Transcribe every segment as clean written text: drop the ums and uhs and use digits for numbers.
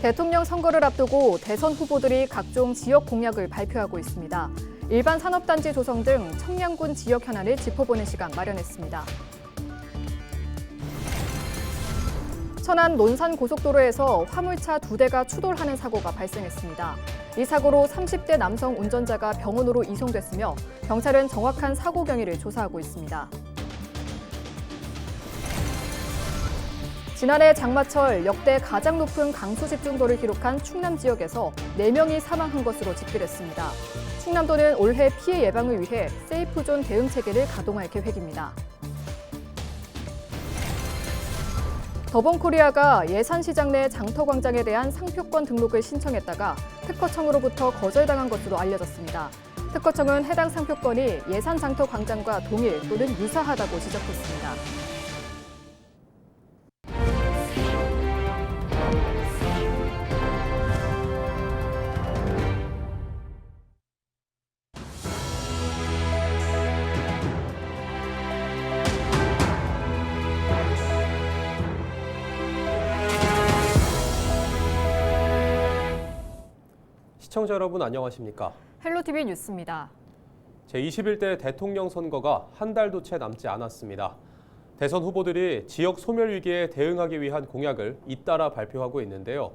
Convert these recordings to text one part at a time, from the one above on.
대통령 선거를 앞두고 대선 후보들이 각종 지역 공약을 발표하고 있습니다. 일반 산업단지 조성 등 청량군 지역 현안을 짚어보는 시간 마련했습니다. 천안 논산 고속도로에서 화물차 2대가 추돌하는 사고가 발생했습니다. 이 사고로 30대 남성 운전자가 병원으로 이송됐으며 경찰은 정확한 사고 경위를 조사하고 있습니다. 지난해 장마철 역대 가장 높은 강수 집중도를 기록한 충남 지역에서 4명이 사망한 것으로 집계됐습니다. 충남도는 올해 피해 예방을 위해 세이프존 대응 체계를 가동할 계획입니다. 더본코리아가 예산시장 내 장터광장에 대한 상표권 등록을 신청했다가 특허청으로부터 거절당한 것으로 알려졌습니다. 특허청은 해당 상표권이 예산장터광장과 동일 또는 유사하다고 지적했습니다. 시청자 여러분 안녕하십니까? 헬로티비 뉴스입니다. 제21대 대통령 선거가 한 달도 채 남지 않았습니다. 대선 후보들이 지역 소멸 위기에 대응하기 위한 공약을 잇따라 발표하고 있는데요.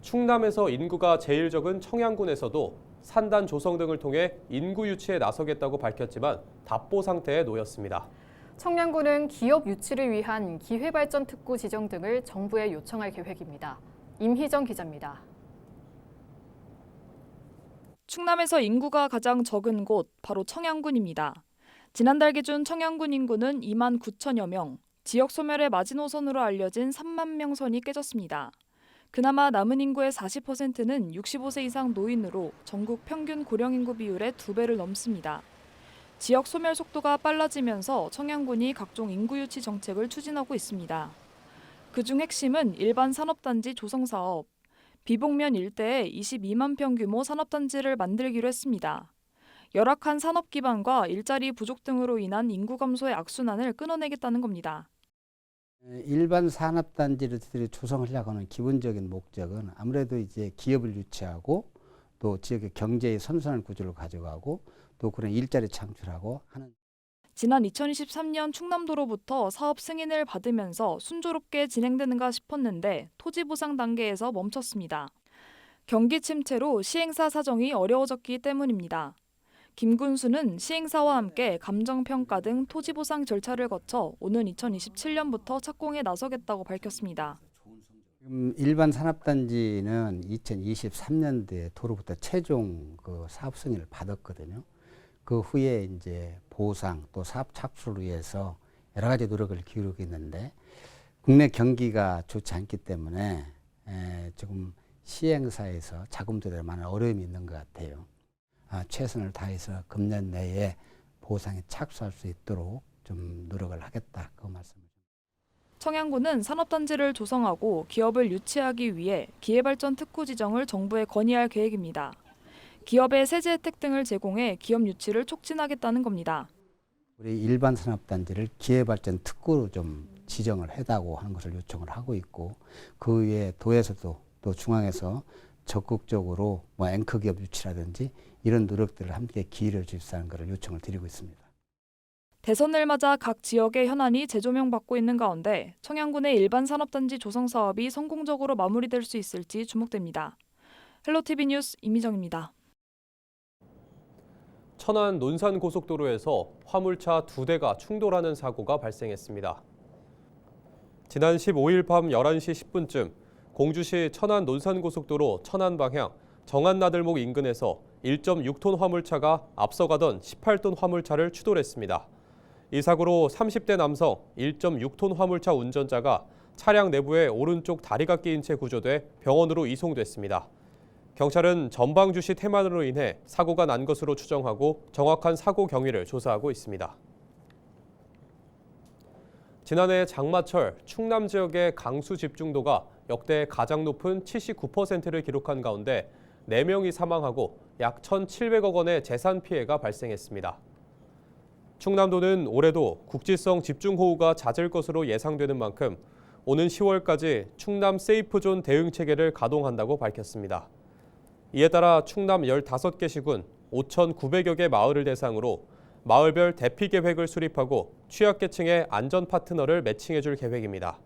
충남에서 인구가 제일 적은 청양군에서도 산단 조성 등을 통해 인구 유치에 나서겠다고 밝혔지만 답보 상태에 놓였습니다. 청량군은 기업 유치를 위한 기회발전 특구 지정 등을 정부에 요청할 계획입니다. 임희정 기자입니다. 충남에서 인구가 가장 적은 곳 바로 청양군입니다. 지난달 기준 청양군 인구는 2만 9천여 명, 지역 소멸의 마지노선으로 알려진 3만 명 선이 깨졌습니다. 그나마 남은 인구의 40%는 65세 이상 노인으로 전국 평균 고령 인구 비율의 2배를 넘습니다. 지역 소멸 속도가 빨라지면서 청양군이 각종 인구 유치 정책을 추진하고 있습니다. 그중 핵심은 일반 산업단지 조성 사업, 비봉면 일대에 22만 평 규모 산업단지를 만들기로 했습니다. 열악한 산업 기반과 일자리 부족 등으로 인한 인구 감소의 악순환을 끊어내겠다는 겁니다. 일반 산업단지를 조성하려고 하는 기본적인 목적은 아무래도 이제 기업을 유치하고 또 지역의 경제의 선순환 구조를 가져가고 또 그런 일자리 창출하고 하는. 지난 2023년 충남도로부터 사업 승인을 받으면서 순조롭게 진행되는가 싶었는데 토지 보상 단계에서 멈췄습니다. 경기 침체로 시행사 사정이 어려워졌기 때문입니다. 김군수는 시행사와 함께 감정평가 등 토지 보상 절차를 거쳐 오는 2027년부터 착공에 나서겠다고 밝혔습니다. 일반 산업단지는 2023년도에 도로부터 최종 사업 승인을 받았거든요. 그 후에 이제 보상 또 사업 착수를 위해서 여러 가지 노력을 기울이고 있는데 국내 경기가 좋지 않기 때문에 조금 시행사에서 자금 조달에 많은 어려움이 있는 것 같아요. 최선을 다해서 금년 내에 보상에 착수할 수 있도록 좀 노력을 하겠다 그 말씀을. 청양군은 산업단지를 조성하고 기업을 유치하기 위해 기회발전 특구 지정을 정부에 건의할 계획입니다. 기업의 세제 혜택 등을 제공해 기업 유치를 촉진하겠다는 겁니다. 우리 일반 산업단지를 기회발전 특구로 좀 지정을 해달라고 하는 것을 요청을 하고 있고 그 외에 도에서도 또 중앙에서 적극적으로 앵커 기업 유치라든지 이런 노력들을 함께 기회를 주십사는 것을 요청을 드리고 있습니다. 대선을 맞아 각 지역의 현안이 재조명받고 있는 가운데 청양군의 일반 산업단지 조성 사업이 성공적으로 마무리될 수 있을지 주목됩니다. 헬로티비 뉴스 임희정입니다. 천안 논산 고속도로에서 화물차 2대가 충돌하는 사고가 발생했습니다. 지난 15일 밤 11시 10분쯤 공주시 천안 논산 고속도로 천안 방향 정안나들목 인근에서 1.6톤 화물차가 앞서가던 18톤 화물차를 추돌했습니다. 이 사고로 30대 남성 1.6톤 화물차 운전자가 차량 내부에 오른쪽 다리가 끼인 채 구조돼 병원으로 이송됐습니다. 경찰은 전방 주시 태만으로 인해 사고가 난 것으로 추정하고 정확한 사고 경위를 조사하고 있습니다. 지난해 장마철 충남 지역의 강수 집중도가 역대 가장 높은 79%를 기록한 가운데 4명이 사망하고 약 1,700억 원의 재산 피해가 발생했습니다. 충남도는 올해도 국지성 집중호우가 잦을 것으로 예상되는 만큼 오는 10월까지 충남 세이프존 대응 체계를 가동한다고 밝혔습니다. 이에 따라 충남 15개 시군 5,900여 개 마을을 대상으로 마을별 대피 계획을 수립하고 취약계층의 안전 파트너를 매칭해줄 계획입니다.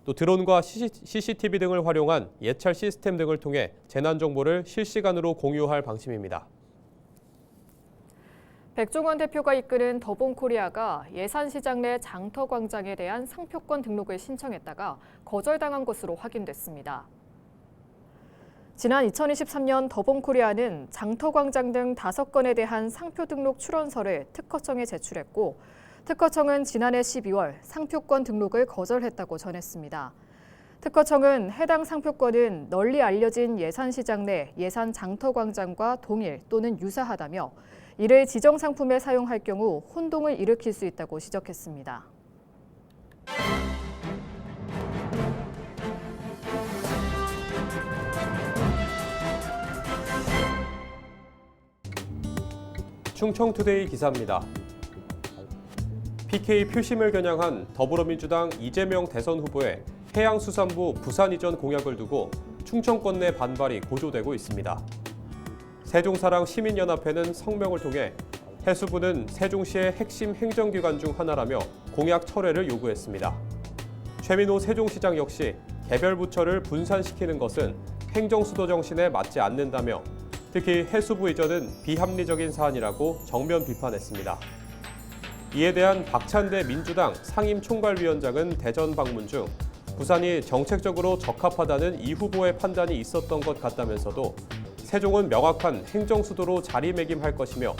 또 드론과 CCTV 등을 활용한 예찰 시스템 등을 통해 재난 정보를 실시간으로 공유할 방침입니다. 백종원 대표가 이끄는 더본코리아가 예산시장 내 장터광장에 대한 상표권 등록을 신청했다가 거절당한 것으로 확인됐습니다. 지난 2023년 더본코리아는 장터광장 등 5건에 대한 상표 등록 출원서를 특허청에 제출했고 특허청은 지난해 12월 상표권 등록을 거절했다고 전했습니다. 특허청은 해당 상표권은 널리 알려진 예산시장 내 예산 장터광장과 동일 또는 유사하다며 이를 지정 상품에 사용할 경우 혼동을 일으킬 수 있다고 지적했습니다. 충청투데이 기사입니다. PK 표심을 겨냥한 더불어민주당 이재명 대선 후보의 해양수산부 부산 이전 공약을 두고 충청권 내 반발이 고조되고 있습니다. 세종사랑 시민연합회는 성명을 통해 해수부는 세종시의 핵심 행정기관 중 하나라며 공약 철회를 요구했습니다. 최민호 세종시장 역시 개별 부처를 분산시키는 것은 행정수도 정신에 맞지 않는다며 특히 해수부 이전은 비합리적인 사안이라고 정면 비판했습니다. 이에 대한 박찬대 민주당 상임총괄위원장은 대전 방문 중 부산이 정책적으로 적합하다는 이 후보의 판단이 있었던 것 같다면서도 세종은 명확한 행정수도로 자리매김할 것이며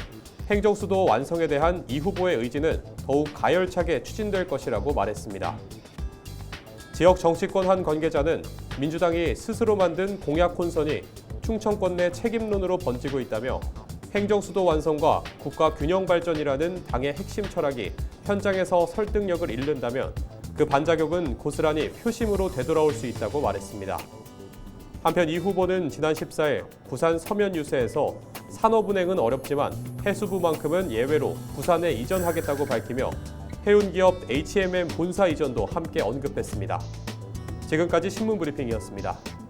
행정수도 완성에 대한 이 후보의 의지는 더욱 가열차게 추진될 것이라고 말했습니다. 지역 정치권 한 관계자는 민주당이 스스로 만든 공약 혼선이 충청권 내 책임론으로 번지고 있다며 행정수도 완성과 국가 균형 발전이라는 당의 핵심 철학이 현장에서 설득력을 잃는다면 그 반작용은 고스란히 표심으로 되돌아올 수 있다고 말했습니다. 한편 이 후보는 지난 14일 부산 서면 유세에서 산업은행은 어렵지만 해수부만큼은 예외로 부산에 이전하겠다고 밝히며 해운기업 HMM 본사 이전도 함께 언급했습니다. 지금까지 신문브리핑이었습니다.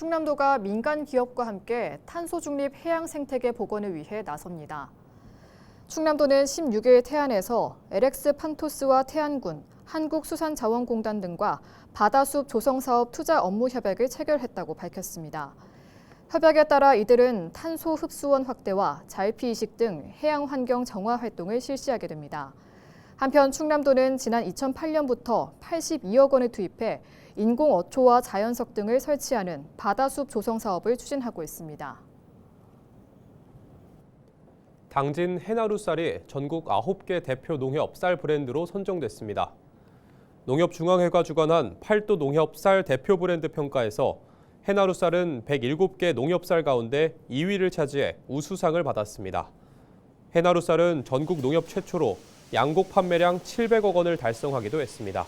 충남도가 민간 기업과 함께 탄소 중립 해양 생태계 복원을 위해 나섭니다. 충남도는 16일 태안에서 LX 판토스와 태안군, 한국수산자원공단 등과 바다숲 조성사업 투자 업무 협약을 체결했다고 밝혔습니다. 협약에 따라 이들은 탄소 흡수원 확대와 자유피이식 등 해양 환경 정화 활동을 실시하게 됩니다. 한편 충남도는 지난 2008년부터 82억 원을 투입해 인공 어초와 자연석 등을 설치하는 바다숲 조성 사업을 추진하고 있습니다. 당진 해나루쌀이 전국 9개 대표 농협 쌀 브랜드로 선정됐습니다. 농협중앙회가 주관한 8도 농협 쌀 대표 브랜드 평가에서 해나루쌀은 107개 농협쌀 가운데 2위를 차지해 우수상을 받았습니다. 해나루쌀은 전국 농협 최초로 양곡 판매량 700억 원을 달성하기도 했습니다.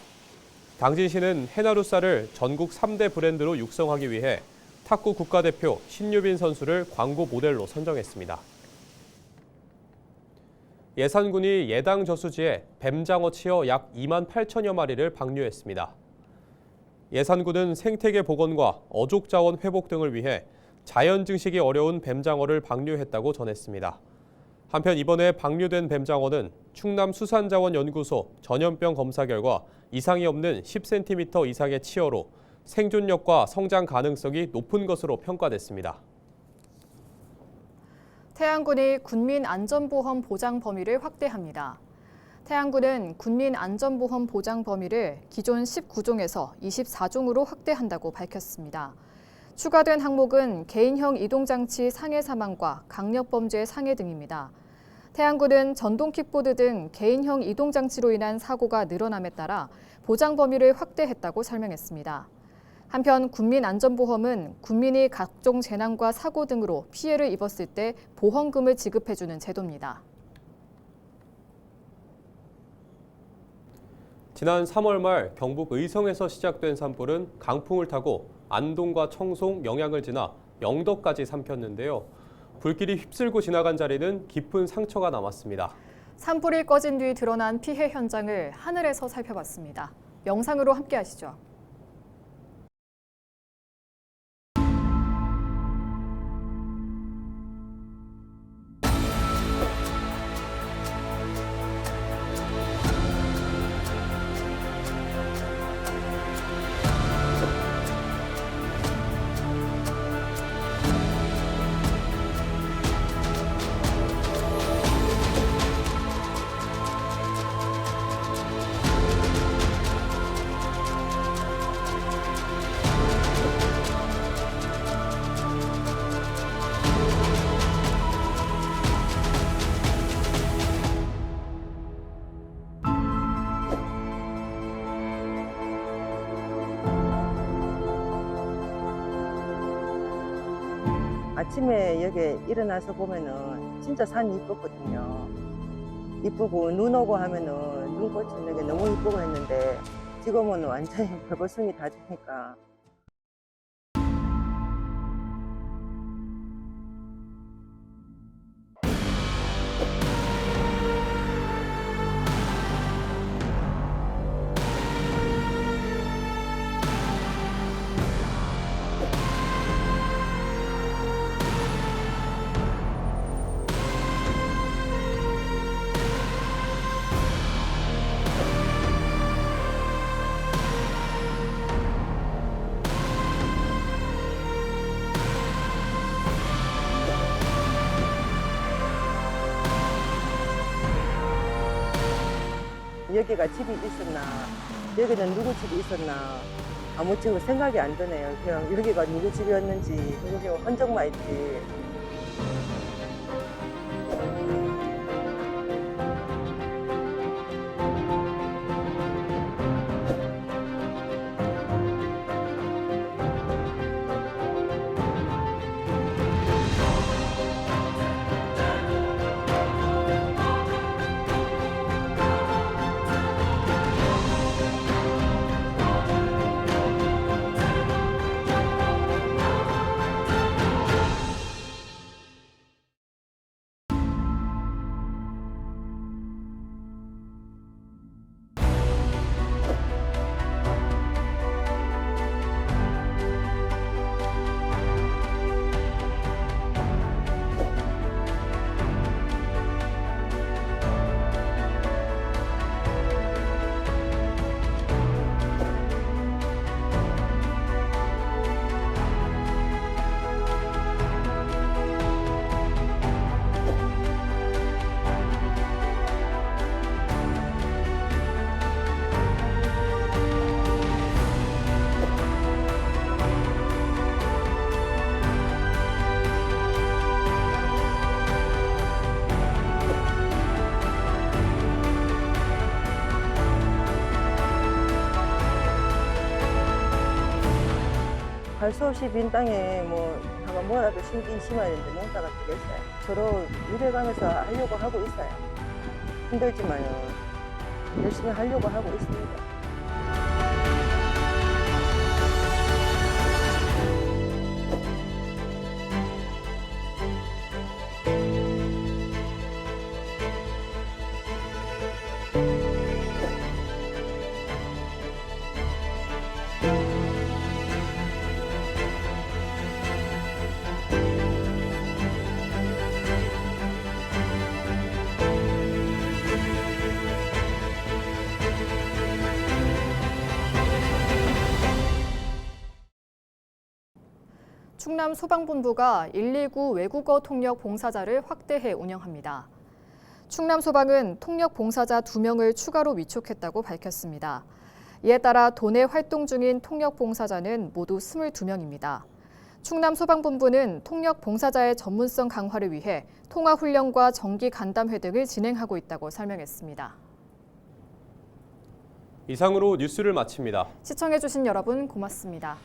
당진시는 해나루쌀을 전국 3대 브랜드로 육성하기 위해 탁구 국가대표 신유빈 선수를 광고 모델로 선정했습니다. 예산군이 예당 저수지에 뱀장어 치어 약 2만 8천여 마리를 방류했습니다. 예산군은 생태계 복원과 어족 자원 회복 등을 위해 자연 증식이 어려운 뱀장어를 방류했다고 전했습니다. 한편 이번에 방류된 뱀장어는 충남수산자원연구소 전염병 검사 결과 이상이 없는 10cm 이상의 치어로 생존력과 성장 가능성이 높은 것으로 평가됐습니다. 태안군이 군민 안전보험 보장 범위를 확대합니다. 태안군은 군민 안전보험 보장 범위를 기존 19종에서 24종으로 확대한다고 밝혔습니다. 추가된 항목은 개인형 이동장치 상해 사망과 강력범죄 상해 등입니다. 태안군은 전동 킥보드 등 개인형 이동장치로 인한 사고가 늘어남에 따라 보장 범위를 확대했다고 설명했습니다. 한편 군민안전보험은 군민이 각종 재난과 사고 등으로 피해를 입었을 때 보험금을 지급해주는 제도입니다. 지난 3월 말 경북 의성에서 시작된 산불은 강풍을 타고 안동과 청송, 영양을 지나 영덕까지 삼켰는데요. 불길이 휩쓸고 지나간 자리는 깊은 상처가 남았습니다. 산불이 꺼진 뒤 드러난 피해 현장을 하늘에서 살펴봤습니다. 영상으로 함께 하시죠. 아침에 여기 일어나서 보면은 진짜 산이 이뻤거든요. 이쁘고 눈 오고 하면은 눈꽃이 여기 너무 이쁘고 했는데 지금은 완전히 벌벌숭이 다 지니까. 여기가 집이 있었나, 여기는 누구 집이 있었나, 아무 지금 생각이 안 드네요. 그냥 여기가 누구 집이었는지, 여기 흔적만 있지. 갈 수 없이 빈 땅에 뭐라도 심긴 심어야 되는데 농사가 되겠어요. 서로 유래가면서 하려고 하고 있어요. 힘들지만 열심히 하려고 하고 있습니다. 충남 소방본부가 119 외국어 통역 봉사자를 확대해 운영합니다. 충남 소방은 통역 봉사자 2명을 추가로 위촉했다고 밝혔습니다. 이에 따라 도내 활동 중인 통역 봉사자는 모두 22명입니다. 충남 소방본부는 통역 봉사자의 전문성 강화를 위해 통화 훈련과 정기 간담회 등을 진행하고 있다고 설명했습니다. 이상으로 뉴스를 마칩니다. 시청해주신 여러분 고맙습니다.